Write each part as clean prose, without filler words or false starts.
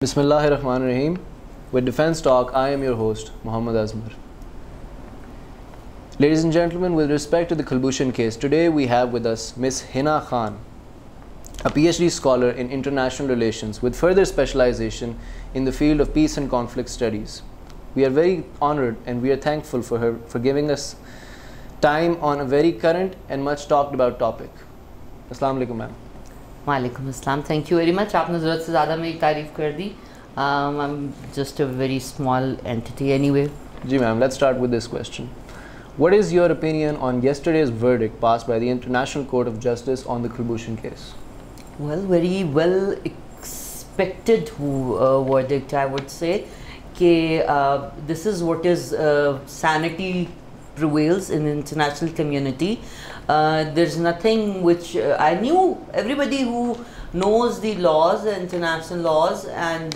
Bismillahirrahmanirrahim. With Defense Talk, I am your host, Muhammad Azmar. Ladies and gentlemen, with respect to the Kulbhushan case, today we have with us Ms. Hina Khan, a Ph.D. scholar in international relations with further specialization in the field of peace and conflict studies. We are very honored and we are thankful for her for giving us time on a very current and much talked about topic. Assalamu alaikum, ma'am. Walaikum assalam. Thank you very much. आपने ज़रूरत से ज़्यादा मेरी तारीफ़ कर दी. I'm just a very small entity anyway. Ji ma'am, let's start with this question. What is your opinion on yesterday's verdict passed by the International Court of Justice on the Kulbhushan case? Well, very well expected verdict, I would say. This is what is sanity prevails in the international community. There's nothing which I knew. Everybody who knows the laws, international laws, and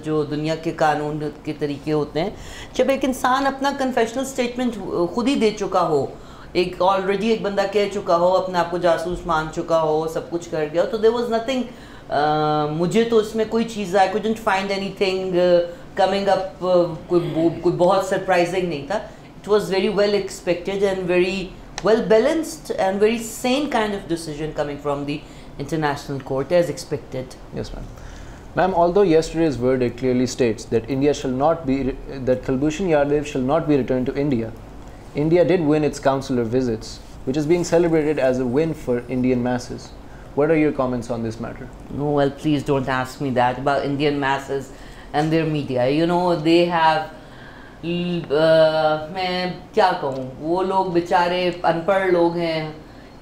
जो दुनिया के कानून के तरीके होते हैं, जब एक इंसान अपना confessional statement खुद ही दे चुका हो, एक already एक बंदा कह चुका हो, अपने आप को जासूस मान चुका हो, सब कुछ कर गया, तो there was nothing. मुझे तो इसमें कोई चीज़ I couldn't find anything coming up कोई बहुत surprising नहीं था. It was very well expected and very well balanced and very sane kind of decision coming from the international court as expected. Yes, ma'am. Ma'am, although yesterday's verdict clearly states that Kulbhushan Yadav shall not be returned to India, India did win its consular visits, which is being celebrated as a win for Indian masses. What are your comments on this matter? No, well, please don't ask me that about Indian masses and their media. You know, they have मैं क्या कहूँ, वो लोग बेचारे अनपढ़ लोग हैं.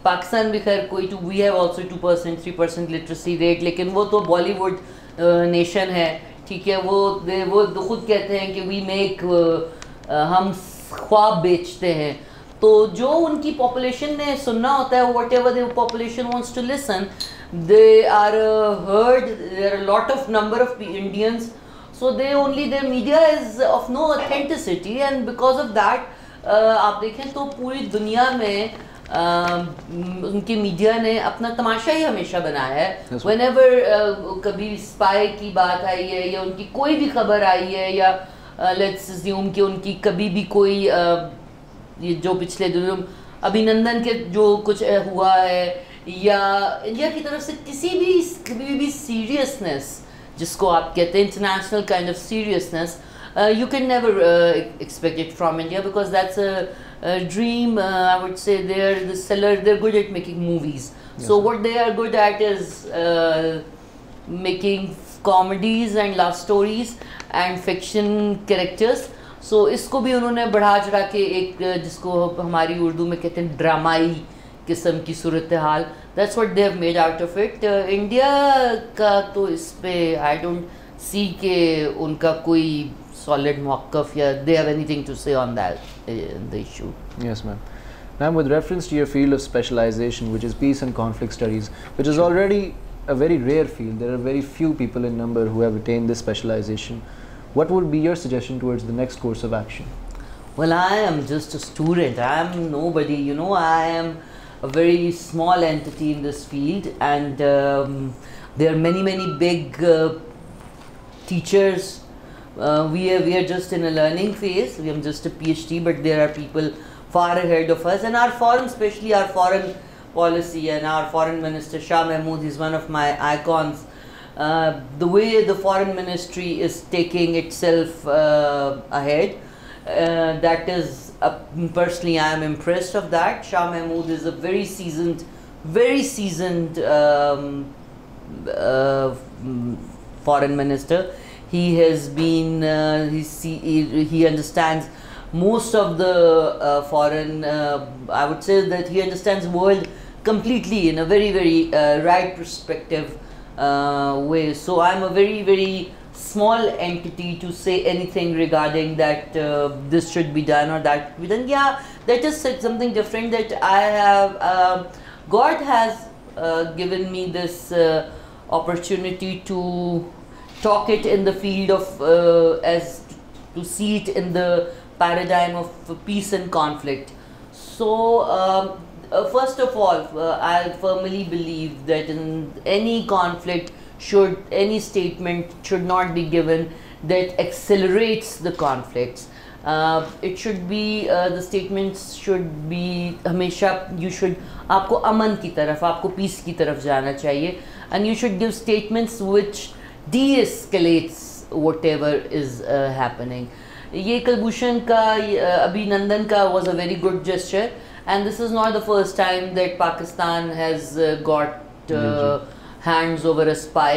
पाकिस्तान भी खैर कोई we have also 2% 3% literacy rate, लेकिन वो तो बॉलीवुड नेशन है, ठीक है. वो खुद कहते हैं कि we make हम ख्वाब बेचते हैं. तो जो उनकी पॉपुलेशन ने सुनना होता है, whatever the population wants to listen, they are heard. There are a lot of number of Indians. So their media is of no authenticity, and because of that, आप देखें तो पूरी दुनिया में उनके मीडिया ने अपना तमाशा ही हमेशा बनाया है. Whenever कभी स्पाई की बात आई है या उनकी कोई भी खबर आई है, या let's assume कि उनकी कभी भी कोई ये जो पिछले दिनों अभिनंदन के जो कुछ हुआ है, या इंडिया की तरफ से कभी भी सीरियसनेस जिसको आप कहते हैं international kind of seriousness, you can never expect it from India, because that's a dream. I would say they're good at making movies. Yes. So what they are good at is making comedies and love stories and fiction characters. So इसको भी उन्होंने बढ़ा चढ़ा के एक जिसको हमारी उर्दू में कहते हैं ड्रामाई किस्म की सूरत हाल, that's what they have made out of it. India का तो इस पे I don't see के उनका कोई solid मौक़िफ़ या they have anything to say on that the issue. Yes, ma'am. Ma'am, with reference to your field of specialization, which is peace and conflict studies, which is already a very rare field, there are very few people in number who have attained this specialization. What would be your suggestion towards the next course of action? Well, I am just a student. I am nobody. You know, I am a very small entity in this field, and there are many big teachers. We are just in a learning phase. We are just a PhD, but there are people far ahead of us, and our foreign, especially our foreign policy, and our foreign minister Shah Mahmood is one of my icons. The way the foreign ministry is taking itself ahead, that is personally I am impressed of that. Shah Mahmood is a very seasoned foreign minister. He has been he understands most of the foreign, I would say that he understands the world completely in a very right perspective way. So I'm a very small entity to say anything regarding that this should be done or that should be done. Yeah, that is something different that I have. God has given me this opportunity to talk it in the field of as to see it in the paradigm of peace and conflict. So first of all, I firmly believe that in any conflict any statement should not be given that accelerates the conflicts. It should be the statements should be हमेशा आपको अमन की तरफ, आपको piece की तरफ जाना चाहिए, and you should give statements which de-escalates whatever is happening. ये कुलभूषण का अभिनंदन का was a very good gesture, and this is not the first time that Pakistan has got hands over a spy.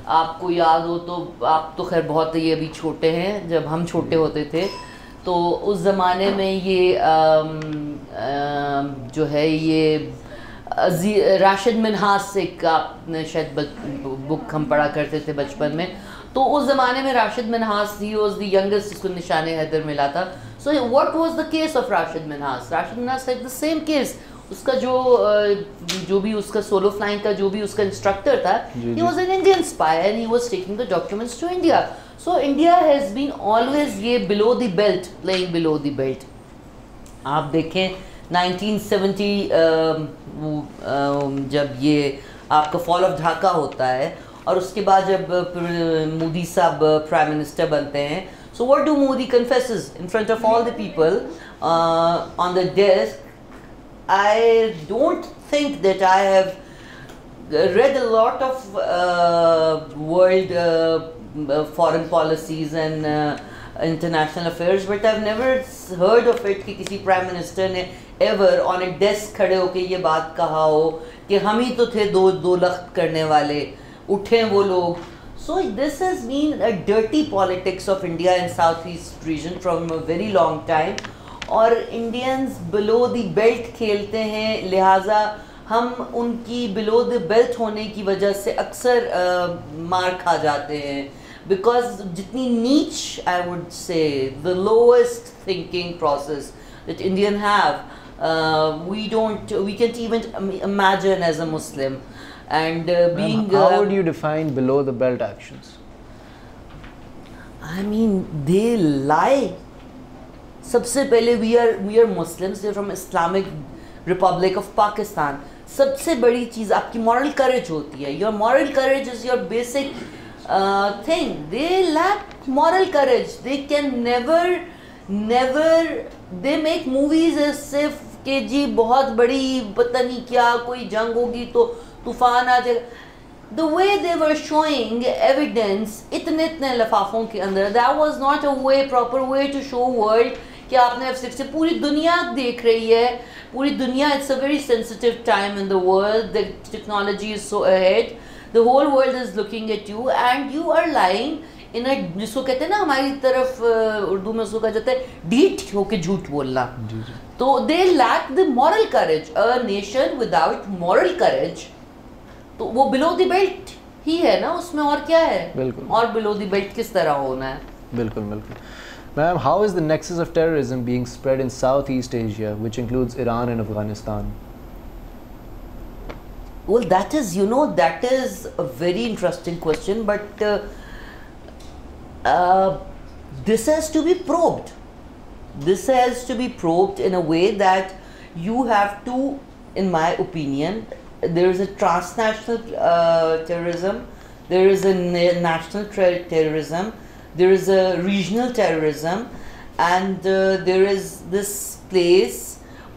आपको याद हो तो आप तो खैर बहुत ये अभी छोटे हैं, जब हम छोटे होते थे तो उस ज़माने में ये जो है ये राशिद मिन्हास एक आपने शायद बुक हम पढ़ा करते थे बचपन में, तो उस ज़माने में Rashid Minhas he was the youngest जिसको निशाने हैदर मिला था. So what was the case of Rashid Minhas? Rashid Minhas had the same case. उसका जो भी उसका सोलो फ्लाइंग का जो भी उसका इंस्ट्रक्टर था, he was an Indian spy and he was taking the documents to India. So India has been always ये below the belt, playing below the belt. आप देखें 1970 जब ये आपका फॉल ऑफ ढाका होता है और उसके बाद जब मोदी साहब प्राइम मिनिस्टर बनते हैं, so what do Modi confesses in front of all the people on the desk? I don't think that I have read a lot of world foreign policies and international affairs, but I've never heard of it कि किसी prime minister ने ever on a desk खड़े होके ये बात कहा हो कि हम ही तो थे दो लख्त करने वाले, उठे वो लोग. So this has been a dirty politics of India and Southeast region from a very long time. और इंडियंस बिलो द बेल्ट खेलते हैं, लिहाजा हम उनकी बिलो द बेल्ट होने की वजह से अक्सर मार खा जाते हैं. बिकॉज जितनी नीच I would say the lowest thinking process that Indian have we can't even imagine as a Muslim. And being how would you define below the belt actions? I mean they lie. सबसे पहले we are Muslims from Islamic Republic of Pakistan. सबसे बड़ी चीज़ आपकी moral courage होती है. Your moral courage is your basic thing. They lack moral courage. They can never they make movies सिर्फ कि जी बहुत बड़ी पता नहीं क्या कोई जंग होगी तो तूफान आ जाएगा. The way they were showing evidence इतने लफाफों के अंदर, that was not a proper way to show world कि आपने F-16 पूरी दुनिया देख रही है, पूरी दुनिया. It's a very sensitive time in the world. The technology is so ahead. The whole world is looking at you and you are lying in a, जिसको कहते हैं ना हमारी तरफ उर्दू में उसको कहा जाता है ढीठ होके झूठ बोलना. तो they lack the moral courage. A nation without moral courage, तो वो बिलो द बेल्ट ही है ना, उसमें और क्या है? बिल्कुल. और बिलो द बेल्ट किस तरह होना है? बिल्कुल बिल्कुल. Ma'am, how is the nexus of terrorism being spread in Southeast Asia, which includes Iran and Afghanistan? Well, that is a very interesting question, but this has to be probed. This has to be probed in a way that you have to, in my opinion, there is a transnational terrorism, there is a national terrorism, there is a regional terrorism, and there is this place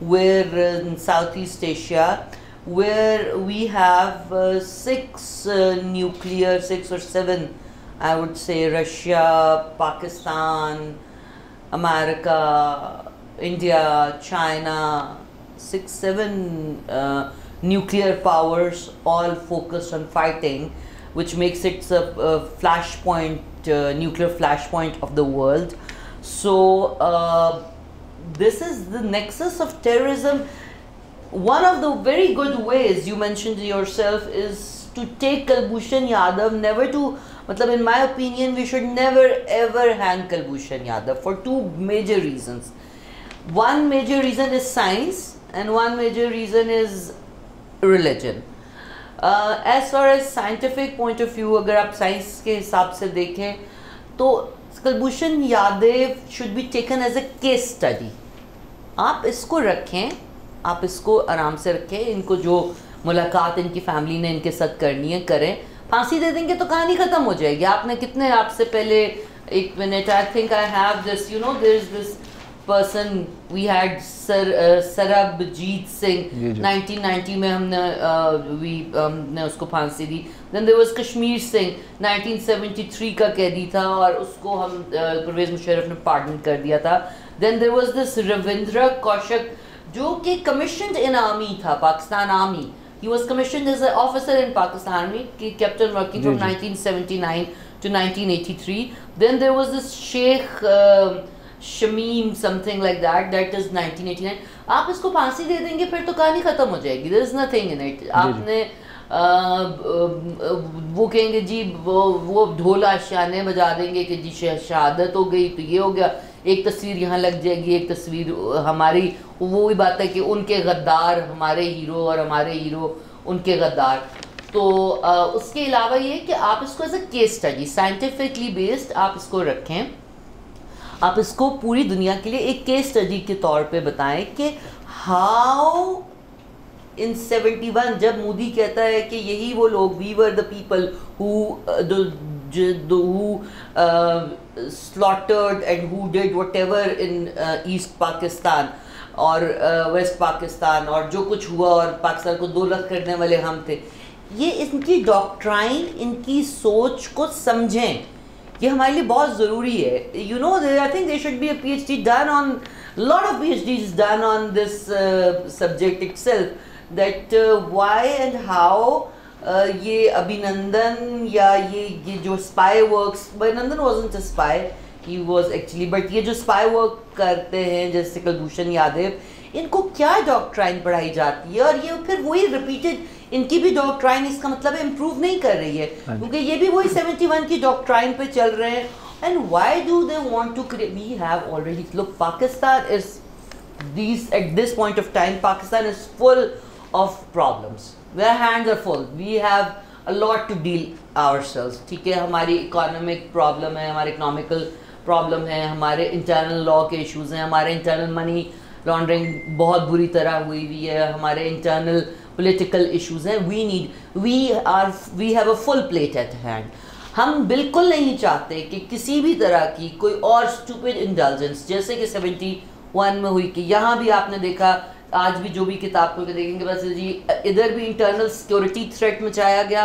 where in Southeast Asia where we have 6 or 7, I would say, Russia, Pakistan, America, India, China, 6-7 nuclear powers all focused on fighting, which makes it a flashpoint, nuclear flashpoint of the world. So this is the nexus of terrorism. One of the very good ways you mentioned yourself is to take Kulbhushan Yadav, never to, in my opinion, we should never ever hang Kulbhushan Yadav for 2 major reasons. One major reason is science and one major reason is religion. As far as scientific point of view, अगर आप science के हिसाब से देखें तो Kulbhushan Yadav should be taken as a case study. आप इसको रखें, आप इसको आराम से रखें, इनको जो मुलाकात इनकी फैमिली ने इनके साथ करनी है करें. फांसी दे देंगे तो कहानी खत्म हो जाएगी. आपने कितने आपसे पहले एक minute, I think I have this, you know there is this person we had Sarabjit Singh 1990 में हमने उसको फांसी दी. Then there was Kashmir Singh 1973 का कैदी था और उसको हम परवेज मुशर्रफ ने पार्डन कर दिया था. Then there was this Ravindra Kaushik जो कि commissioned in army था, Pakistan Army. He was commissioned as an officer in Pakistan Army, captain working from 1979 to 1983. Then there was this Sheikh Shamim something like that, that is 1989. आप इसको फांसी दे देंगे फिर तो कहानी खत्म हो जाएगी. There is nothing in it. आपने वो कहेंगे जी वो ढोल आशियाने बजा देंगे कि जी शहादत हो गई तो ये हो गया, एक तस्वीर यहाँ लग जाएगी, एक तस्वीर हमारी. वो ही बात है कि उनके गद्दार हमारे हीरो और हमारे हीरो उनके गद्दार. तो उसके अलावा ये कि आप इसको as a case study scientifically based आप इसको रखें, आप इसको पूरी दुनिया के लिए एक केस स्टडी के तौर पे बताएं कि हाउ इन 71 जब मोदी कहता है कि यही वो लोग, we were the people who slaughtered and who did whatever in East Pakistan और वेस्ट पाकिस्तान और जो कुछ हुआ और पाकिस्तान को 2 लाख करने वाले हम थे. ये इनकी डॉक्ट्राइन, इनकी सोच को समझें, ये हमारे लिए बहुत ज़रूरी है. You know I think there should be a PhD done on, lot of PhDs done on this subject itself, that why and how ये अभिनंदन या ये जो spy works, Abhinandan wasn't a spy, he was actually, but ये जो spy work करते हैं जैसे कुलभूषण यादव, इनको क्या डॉक्ट्राइन पढ़ाई जाती है और ये फिर वही रिपीटेड, इनकी भी डॉक्ट्राइन इसका मतलब इम्प्रूव नहीं कर रही है क्योंकि ये भी वही 71 की डॉक्ट्राइन पे चल रहे हैं. And why do they want to create, we have already, look Pakistan is these at this point of time Pakistan is full of problems, their hands are full, we have a lot to deal ourselves. ठीक है, हमारी economic problem है, हमारे economical problem है, हमारे internal law के issues हैं, हमारे इंटरनल मनी लॉन्ड्रिंग बहुत बुरी तरह हुई हुई है, हमारे इंटरनल पॉलिटिकल इश्यूज हैं. We have a full plate at hand. हम बिल्कुल नहीं चाहते कि किसी भी तरह की कोई और स्टूपिड इंडल्जेंस जैसे कि 71 में हुई, कि यहाँ भी आपने देखा, आज भी जो भी किताब को देखेंगे बस जी इधर भी इंटरनल सिक्योरिटी थ्रेट मचाया गया,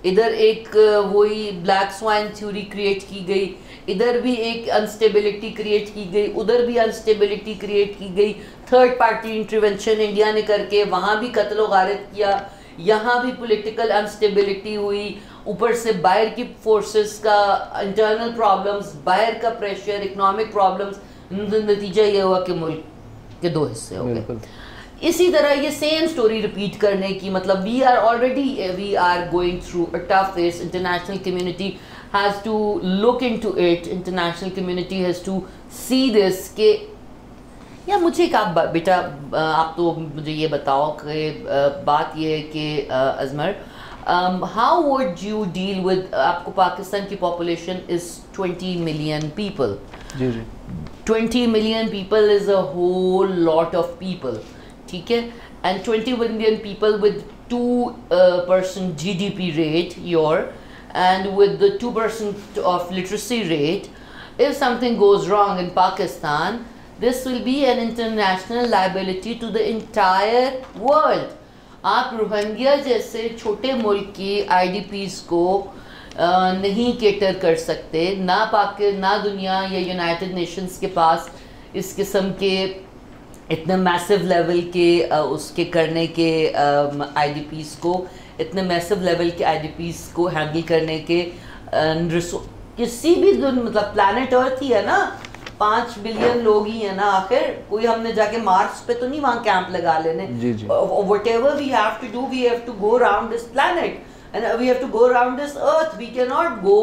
इधर एक वही ब्लैक स्वाइन थ्योरी क्रिएट की गई, इधर भी एक अनस्टेबिलिटी क्रिएट की गई, उधर भी अनस्टेबिलिटी क्रिएट की गई, थर्ड पार्टी इंटरवेंशन इंडिया ने करके वहाँ भी कत्ल व गारत किया, यहाँ भी पॉलिटिकल अनस्टेबिलिटी हुई, ऊपर से बाहर की फोर्सेस का इंटरनल प्रॉब्लम्स, बाहर का प्रेशर, इकोनॉमिक प्रॉब्लम्स, नतीजा ये हुआ कि मुल्क के 2 हिस्से हो गए. इसी तरह ये सेम स्टोरी रिपीट करने की मतलब we are going through a tough phase. International community has to look into it, international community has to see this के या मुझे एक आप बेटा आप तो मुझे ये बताओ कि बात ये है कि अजमर, how would you deal with, आपको पाकिस्तान की पॉपुलेशन इज़ 20 मिलियन पीपल. जी जी, 20 million people is a whole lot of people. ठीक है, and 20 million people with 2% GDP rate and with the 2% of literacy rate, if something goes wrong in Pakistan, this will be an international liability to the entire world. आप Rohingya जैसे छोटे मुल्क की IDPs को नहीं cater कर सकते, ना दुनिया या यूनाइटेड नेशंस के पास इस किस्म के इतने मैसिव लेवल के उसके करने के IDPs को, इतने मैसिव लेवल के IDPs को हैंडल करने के किसी भी मतलब प्लैनेट अर्थ ही है ना, 5 बिलियन लोग ही है ना, आखिर कोई हमने जाके मार्स पे तो नहीं वहाँ कैंप लगा लेने. Whatever we have to do, we have to go around this planet and we have to go around this earth. We cannot go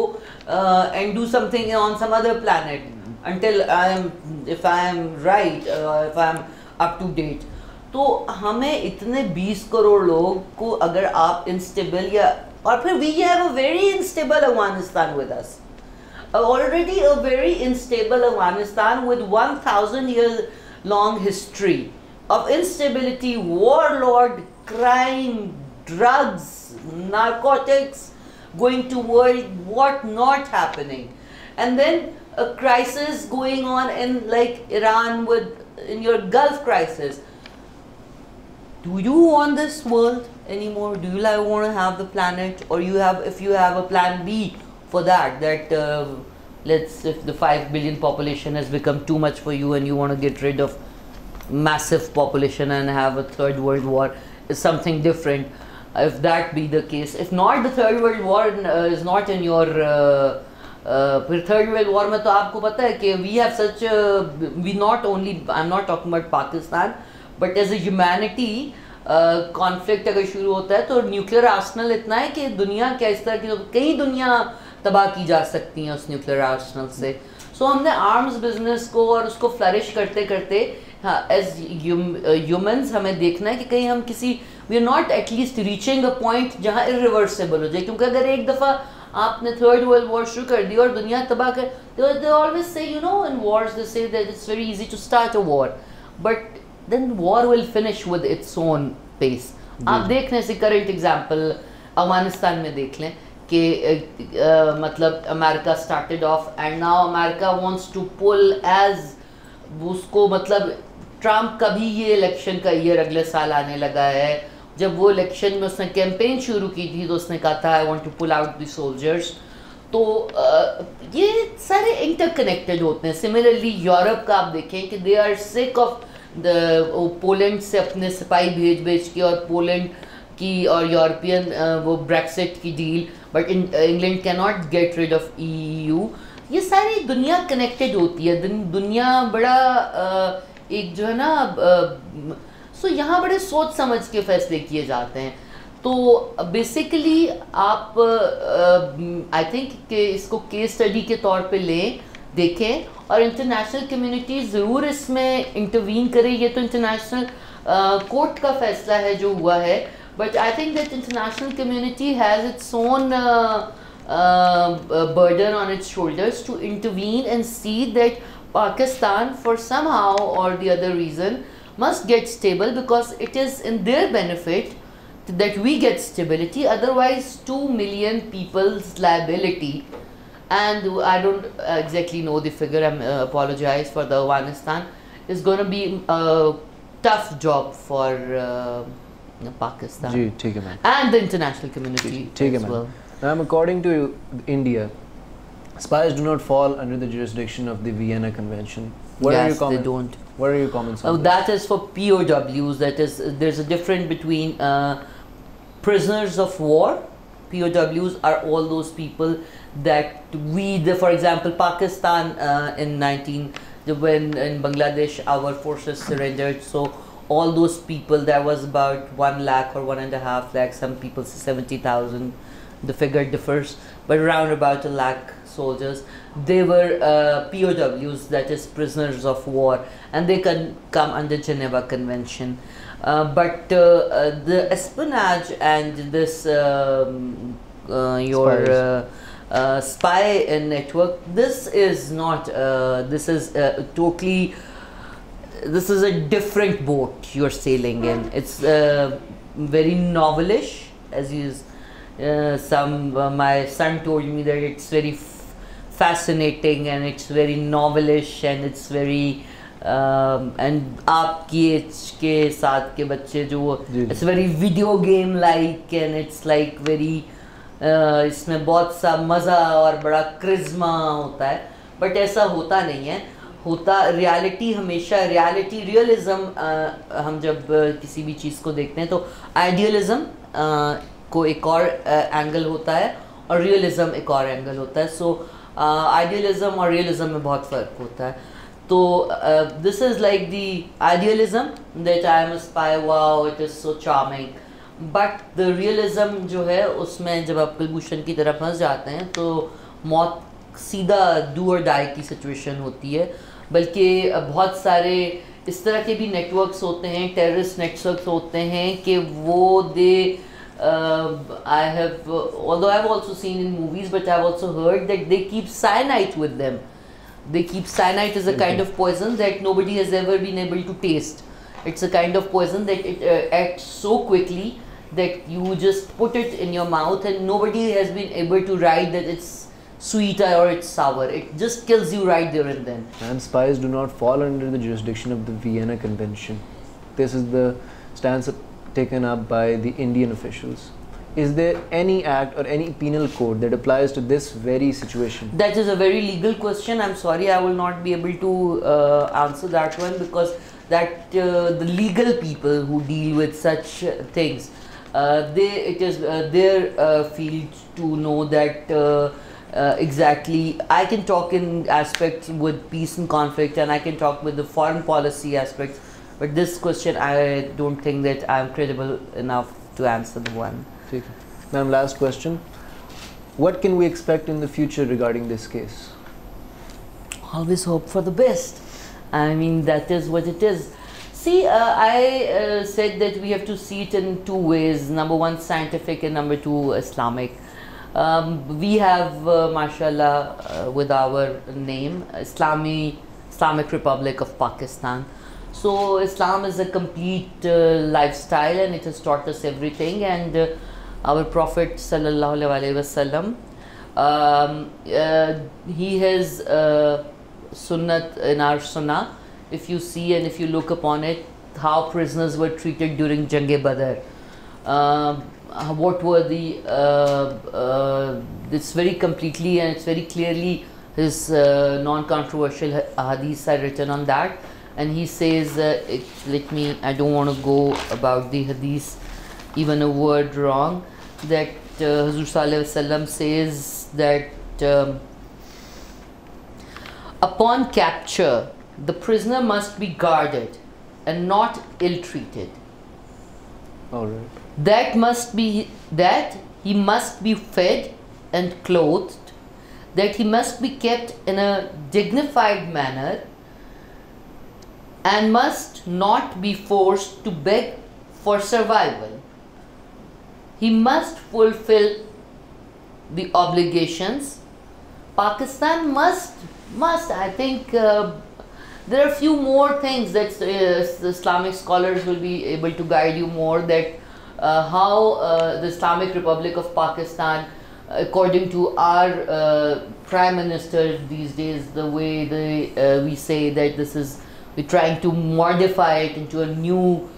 and do something on some other planet until if I am right, if I am up to date. तो हमें इतने 20 करोड़ लोग को अगर आप instable या, और फिर we have a very unstable Afghanistan with us, already a very unstable Afghanistan with 1,000 years long history of instability, warlord, crime, drugs, narcotics, going to what not happening, and then a crisis going on in like Iran in your Gulf crisis. Do you want this world anymore? Do you want to have the planet, or if you have a plan B for that, if the 5 billion population has become too much for you and you want to get rid of massive population and have a third world war, is something different. If that be the case, if not, the third world war is not in your third world war में तो आपको पता है कि we have such we not only, I'm not talking about Pakistan, but as a humanity conflict अगर शुरू होता है तो न्यूक्लियर आर्सनल इतना है कि दुनिया क्या इस तरह की कई दुनिया तबाह की जा सकती हैं उस न्यूक्लियर आर्सनल से. सो हमने आर्म्स बिजनेस को और उसको फ्लरिश करते करते एज ह्यूमंस हमें देखना है कि कहीं हम किसी we are not at least reaching a point जहाँ इरिवर्सिबल हो जाए, क्योंकि अगर एक दफ़ा आपने थर्ड वर्ल्ड वॉर शुरू कर दी और दुनिया तबाह कर, they always say in wars they say that it's very easy to start a war, but then war will finish with its own pace. आप देख लें, से करंट एग्जाम्पल अफगानिस्तान में देख लें कि मतलब America started off and now America wants to pull edge उसको, मतलब ट्रम्प का भी ये इलेक्शन का ईयर अगले साल आने लगा है. जब वो इलेक्शन में उसने कैंपेन शुरू की थी तो उसने कहा था I want to pull out the soldiers. तो ये सारे इंटरकनेक्टेड होते हैं. सिमिलरली यूरोप का आप देखें कि they are sick of Poland से अपने सिपाही भेज के और पोलैंड की और यूरोपियन वो ब्रेक्सिट की deal, but England can not get rid of EU. ये सारी दुनिया कनेक्टेड होती है, दुनिया बड़ा एक जो है ना सो यहाँ बड़े सोच समझ के फैसले किए जाते हैं. तो बेसिकली आप आई थिंक कि इसको केस स्टडी के तौर पे लें, देखें, और इंटरनेशनल कम्युनिटी ज़रूर इसमें इंटरवीन करे. ये तो इंटरनेशनल कोर्ट का फैसला है जो हुआ है, but I think that international community has its own burden on its shoulders to intervene and see that Pakistan, for somehow or the other reason, must get stable, because it is in their benefit that we get stability. Otherwise 2 million people's liability, and I don't exactly know the figure, I apologize for the Afghanistan, is going to be a tough job for Pakistan and the international community as well. Ma'am, according to India, spies do not fall under the jurisdiction of the Vienna Convention. Yes, they don't. What are your comments on that? Is for POWs. That is, there's a difference between prisoners of war. POWs are all those people that for example, Pakistan when in Bangladesh our forces surrendered, so all those people, there was about 1 lakh or 1.5 lakh, some people say 70,000, the figure differs, but around about 1 lakh soldiers, they were POWs, that is prisoners of war, and they can come under Geneva Convention. But the espionage and this spy network, this is not, this is totally, this is a different boat you're sailing in. It's very novelish, as you my son told me that it's very fascinating and it's very novelish and it's very and आपकी as के साथ के बच्चे जो it's very video game like, and it's like very इसमें बहुत सा मज़ा और बड़ा क्रिज्मा होता है, बट ऐसा होता नहीं है. होता रियलिटी, हमेशा रियलिटी, रियलिज्म, हम जब किसी भी चीज़ को देखते हैं तो आइडियलिज्म को एक और एंगल होता है और रियलिज्म एक और एंगल होता है. सो आइडियलिज्म और रियलिज्म में बहुत फ़र्क होता है. तो this is like the idealism that I am a spy, wow it is so charming, but the realism जो है उसमें जब आप कुलभूषण की तरफ फंस जाते हैं तो मौत सीधा डू और डाई की सिचुएशन होती है. बल्कि बहुत सारे इस तरह के भी नेटवर्क्स होते हैं, टेररिस्ट नेटवर्क्स होते हैं कि वो दे I have although I have also seen in movies, but I have also heard that they keep cyanide with them. They keep cyanide as a kind of poison that nobody has ever been able to taste. It's a kind of poison that it acts so quickly that you just put it in your mouth and nobody has been able to write that it's sweeter or it's sour. It just kills you right there and then. And spies do not fall under the jurisdiction of the Vienna Convention. This is the stance taken up by the Indian officials. Is there any act or any penal code that applies to this very situation? That is a very legal question. I'm sorry, I will not be able to answer that one, because that the legal people who deal with such things, it is their field to know that exactly. I can talk in aspects with peace and conflict, and I can talk with the foreign policy aspects, but this question I don't think that I'm credible enough to answer the one. Ma'am, last question. What can we expect in the future regarding this case? Always hope for the best. I mean, that is what it is. See, I said that we have to see it in two ways. Number one, scientific, and number two, Islamic. We have, mashallah, with our name, Islamic Republic of Pakistan. So Islam is a complete lifestyle, and it has taught us everything. And our Prophet sallallahu alaihi wasallam, he has sunnat in our sunnah. If you see and if you look upon it, how prisoners were treated during Jang-e-Badr, what were the it's very completely and it's very clearly his non-controversial hadiths are written on that. And he says, I don't want to go about the hadith even a word wrong, that Hazur Sallallahu Alaihi Wasallam says that upon capture, the prisoner must be guarded and not ill-treated. All right. That he must be fed and clothed, that he must be kept in a dignified manner, and must not be forced to beg for survival. He must fulfill the obligations. Pakistan must, I think, there are a few more things that the Islamic scholars will be able to guide you more, that how the Islamic Republic of Pakistan, according to our Prime Minister these days, the way we say that this is, we're trying to modify it into a new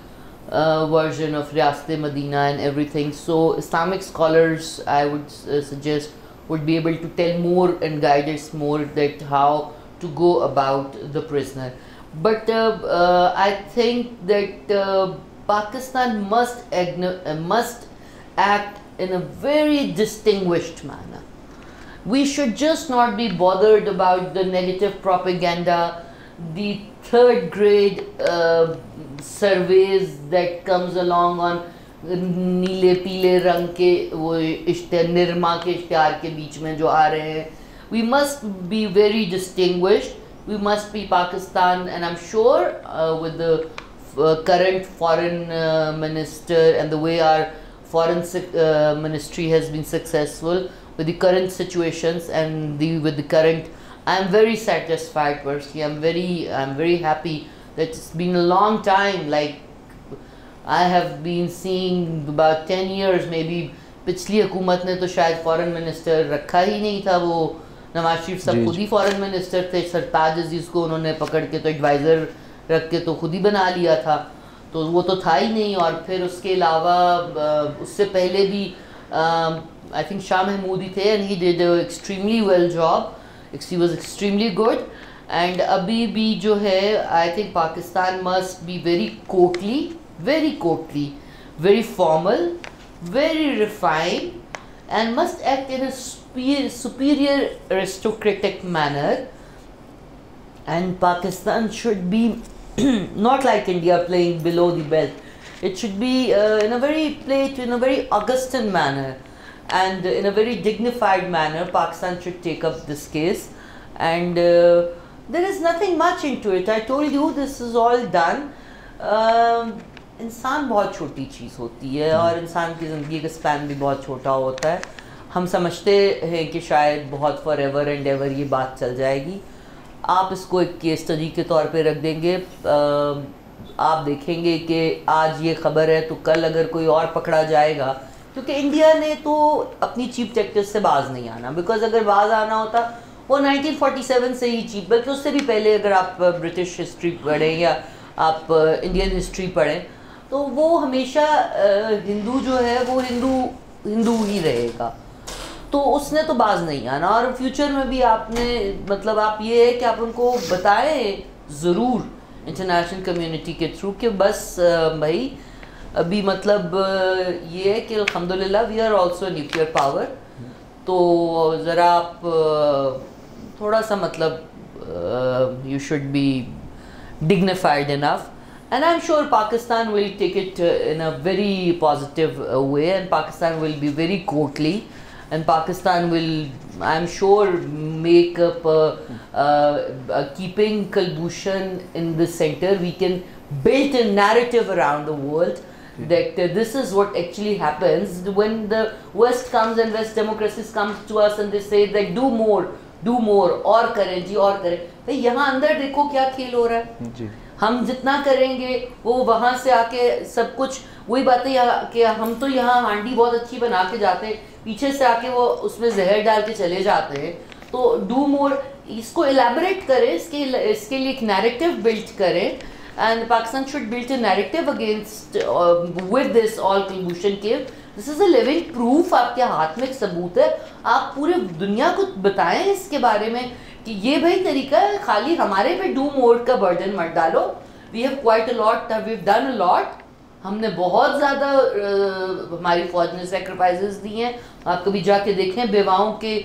version of Riyasat-e-Madina and everything. So Islamic scholars, I would suggest, would be able to tell more and guide us more that how to go about the prisoner. But I think that Pakistan must act in a very distinguished manner. We should just not be bothered about the negative propaganda, the third grade surveys that comes along on नीले पीले रंग के वो निरमा के इश्तिहार के बीच में जो आ रहे हैं. We must be very distinguished. We must be Pakistan, and I'm sure with the current foreign minister and the way our foreign ministry has been successful with the current situations and with the current, I'm very satisfied personally. I'm very happy that it's been a long time. Like I have been seeing about 10 years maybe. पिछली हुकूमत ने तो शायद foreign minister रखा ही नहीं था. वो नवाज शरीफ सब खुद ही फॉरेन मिनिस्टर थे. सरताज अजीज़ को उन्होंने पकड़ के तो एडवाइज़र रख के तो खुद ही बना लिया था. तो वो तो था ही नहीं. और फिर उसके अलावा उससे पहले भी आई थिंक शाह महमूद ही थे, and he did extremely well job. He was extremely good. And अभी भी जो है, I think Pakistan must be very courtly, very formal, very refined, and must act in a superior aristocratic manner. And Pakistan should be not like India playing below the belt. It should be in a very Augustan manner. And in a very dignified manner, Pakistan should take up this case. And there is nothing much into it. I told you this is all done. इंसान बहुत छोटी चीज़ होती है और इंसान की ज़िंदगी का स्पैन भी बहुत छोटा होता है. हम समझते हैं कि शायद बहुत फॉर एवर एंड एवर ये बात चल जाएगी. आप इसको एक केस स्टडी के तौर पे रख देंगे. आप देखेंगे कि आज ये खबर है तो कल अगर कोई और पकड़ा जाएगा, क्योंकि इंडिया ने तो अपनी चीप टैक्टिक्स से बाज नहीं आना, बिकॉज अगर बाज आना होता वो 1947 से ही चीप, बल्कि उससे भी पहले अगर आप ब्रिटिश हिस्ट्री पढ़ें या आप इंडियन हिस्ट्री पढ़ें तो वो हमेशा हिंदू जो है वो हिंदू ही रहेगा, तो उसने तो बाज नहीं आना। और फ्यूचर में भी आपने मतलब आप ये है कि आप उनको बताएं ज़रूर इंटरनेशनल कम्युनिटी के थ्रू कि बस भाई अभी मतलब ये है कि अल्हम्दुलिल्लाह we are also nuclear power, तो ज़रा आप थोड़ा सा मतलब you should be dignified enough, and I'm sure Pakistan will take it in a very positive way, and Pakistan will be very courtly, and Pakistan will, I'm sure, make up keeping Kulbhushan in the center. We can build a narrative around the world that this is what actually happens when the West comes and West democracies comes to us and they say that do more और करें जी और करें। भाई यहाँ अंदर देखो क्या खेल हो रहा है जी। हम जितना करेंगे वो वहाँ से आके सब कुछ वही बात है कि हम तो यहाँ हांडी बहुत अच्छी बना के जाते हैं, पीछे से आके वो उसमें जहर डाल के चले जाते हैं। तो डू मोर, इसको एलैबोरेट करें, इसके लिए एक नैरेटिव बिल्ड करें, and Pakistan should build a narrative against with this all Kulbhushan case. This is a living proof, आपके हाथ में एक सबूत है, आप पूरे दुनिया को बताएं इसके बारे में कि ये भाई तरीका है, खाली हमारे पे डू मोर का बर्डन मत डालो। We have quite a lot, we have done a lot, हमने बहुत ज़्यादा हमारी फौज ने सेक्रीफाइसेस दी हैं। आप कभी जाके देखें बेवाओं के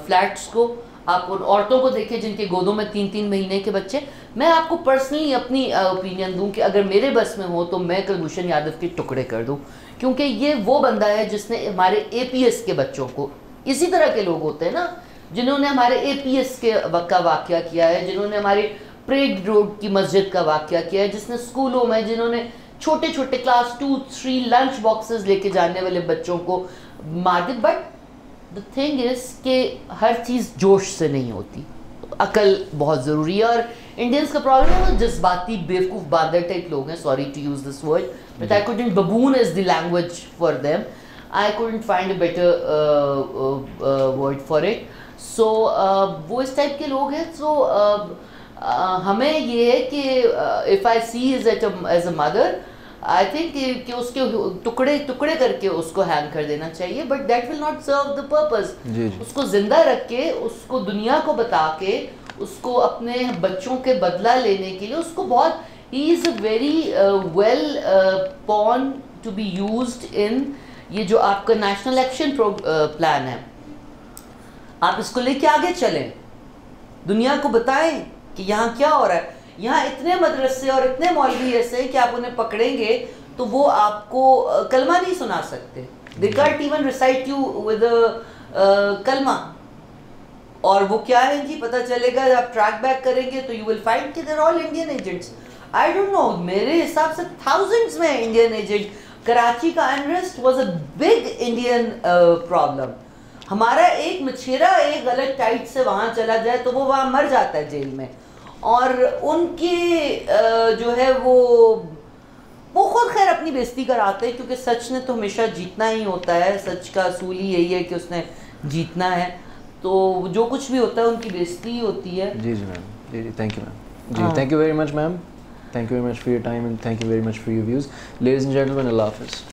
फ्लैट्स को, आप उन औरतों को देखें जिनके गोदों में 3-3 महीने के बच्चे। मैं आपको पर्सनली अपनी ओपिनियन दूं कि अगर मेरे बस में हो तो मैं कुलभूषण यादव के टुकड़े कर दूं, क्योंकि ये वो बंदा है जिसने हमारे एपीएस के बच्चों को, इसी तरह के लोग होते हैं ना जिन्होंने हमारे एपीएस के का वाक़या किया है, जिन्होंने हमारे परेड रोड की मस्जिद का वाक़या किया है, जिसने स्कूलों में जिन्होंने छोटे छोटे क्लास 2-3 लंच बॉक्सेस लेके जाने वाले बच्चों को मार दिया। बट द थिंग इज़ कि हर चीज़ जोश से नहीं होती, अकल बहुत ज़रूरी है। और इंडियंस का प्रॉब्लम है वो जज्बाती बेवकूफ़ बांदर टाइप लोग हैं, sorry to use this word but I couldn't, baboon is the language for them, I couldn't find a better word for it. So वो इस टाइप के लोग हैं। सो हमें ये है कि if I see is as a mother, I think कि उसके टुकड़े टुकड़े करके उसको हैंग कर देना चाहिए, but that will not serve the purpose. उसको जिंदा रख के, उसको दुनिया को बता के, उसको अपने बच्चों के बदला लेने के लिए उसको बहुत, he is a very well pawn to be used in ये जो आपका नेशनल एक्शन प्लान है। आप इसको लेके आगे चलें, दुनिया को बताएं कि यहाँ क्या हो रहा है। यहाँ इतने मदरसे और इतने मौलवी ऐसे हैं कि आप उन्हें पकड़ेंगे तो वो आपको कलमा नहीं सुना सकते, they can't even recite you with कलमा। और वो क्या है जी, पता चलेगा आप ट्रैक बैक करेंगे तो यू विल फाइंड कि they are all Indian agents. I don't know, मेरे हिसाब से थाउजेंड्स में इंडियन एजेंट। कराची का unrest was a big Indian problem. हमारा एक मछेरा एक गलत टाइट से वहाँ चला जाए तो वो वहाँ मर जाता है जेल में, और उनके जो है वो खुद खैर अपनी बेइज्जती कराते हैं, क्योंकि सच ने तो हमेशा जीतना ही होता है, सच का असूल ही यही है कि उसने जीतना है, तो जो कुछ भी होता है उनकी बेइज्जती ही होती है। जी जी मैम, जी थैंक यू मैम, जी thank you very much ma'am, thank you very much for your time and thank you very much for your views. Ladies and gentleman, अल्लाह हाफ़िज़।